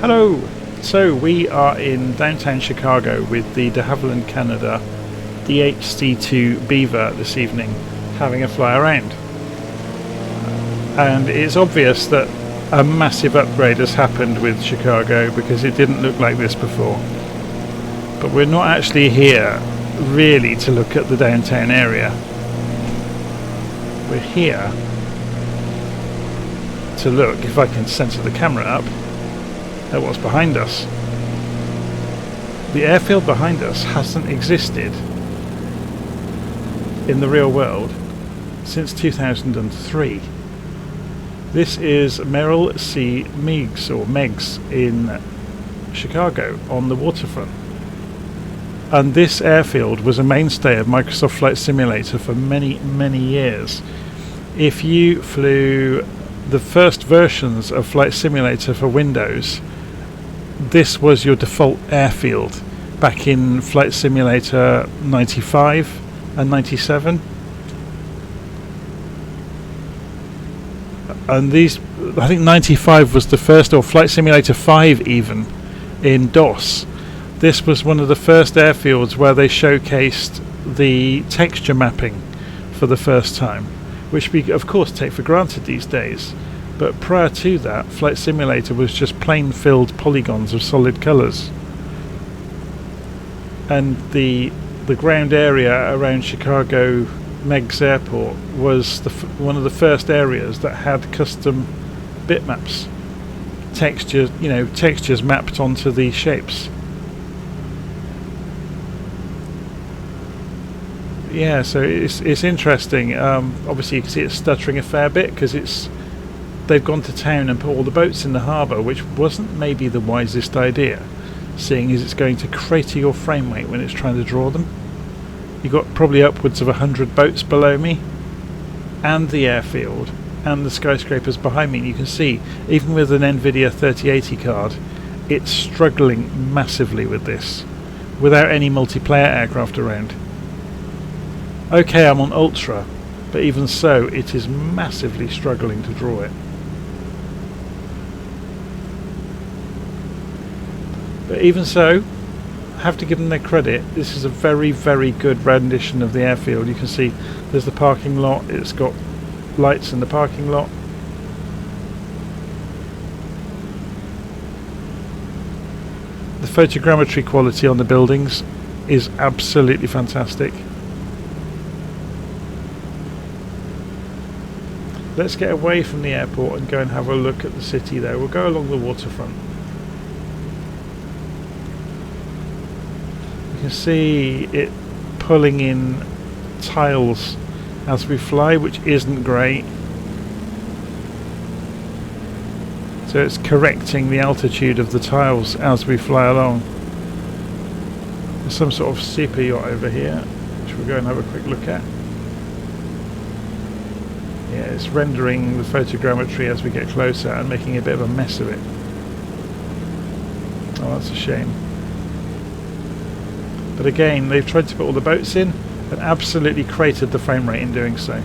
Hello! So we are in downtown Chicago with the de Havilland Canada DHC2 Beaver this evening, having a fly around. And it's obvious that a massive upgrade has happened with Chicago because it didn't look like this before. But we're not actually here really to look at the downtown area. We're here to look, if I can center the camera up, at what's behind us. The airfield behind us hasn't existed in the real world since 2003. This is Merrill Meigs or Meigs in Chicago on the waterfront. And this airfield was a mainstay of Microsoft Flight Simulator for many, many years. If you flew the first versions of Flight Simulator for Windows, this was your default airfield back in Flight Simulator 95 and 97. And these, I think 95 was the first, or Flight Simulator 5 even, in DOS. This was one of the first airfields where they showcased the texture mapping for the first time, which we of course take for granted these days. But prior to that, Flight Simulator was just plain filled polygons of solid colours. And the ground area around Chicago Meigs Airport was one of the first areas that had custom bitmaps, textures mapped onto the shapes. Yeah, so it's interesting. Obviously, you can see it's stuttering a fair bit because they've gone to town and put all the boats in the harbour, which wasn't maybe the wisest idea, seeing as it's going to crater your frame rate when it's trying to draw them. You've got probably upwards of 100 boats below me, and the airfield, and the skyscrapers behind me. And you can see, even with an NVIDIA 3080 card, it's struggling massively with this, without any multiplayer aircraft around. Okay, I'm on Ultra, but even so, it is massively struggling to draw it. But even so, I have to give them their credit. This is a very, very good rendition of the airfield. You can see there's the parking lot. It's got lights in the parking lot. The photogrammetry quality on the buildings is absolutely fantastic. Let's get away from the airport and go and have a look at the city though. We'll go along the waterfront. You can see it pulling in tiles as we fly, which isn't great. So it's correcting the altitude of the tiles as we fly along. There's some sort of super yacht over here, which we'll go and have a quick look at. Yeah, it's rendering the photogrammetry as we get closer and making a bit of a mess of it. Oh, that's a shame. But again, they've tried to put all the boats in and absolutely cratered the frame rate in doing so.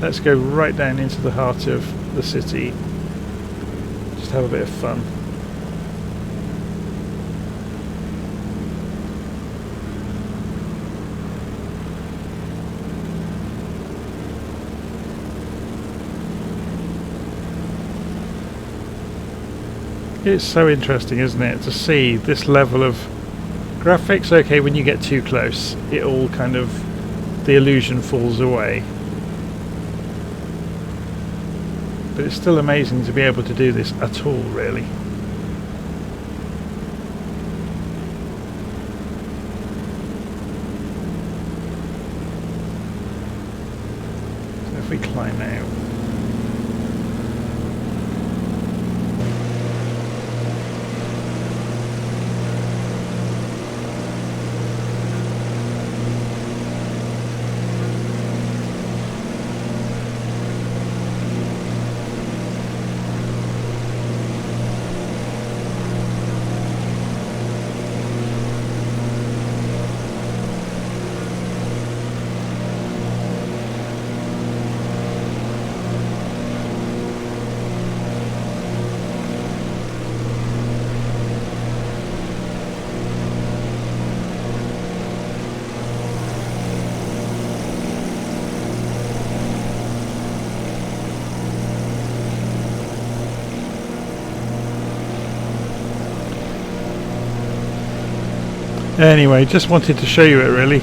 Let's go right down into the heart of the city. Just have a bit of fun. It's so interesting, isn't it, to see this level of graphics. Okay, when you get too close, it all kind of, the illusion falls away. But it's still amazing to be able to do this at all, really. So if we climb out. Anyway, just wanted to show you it really.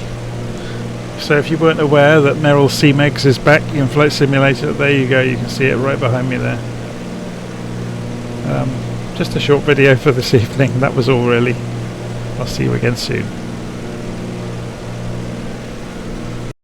So if you weren't aware that Merrill Meigs is back in Flight Simulator, there you go, you can see it right behind me there. Just a short video for this evening, that was all really. I'll see you again soon.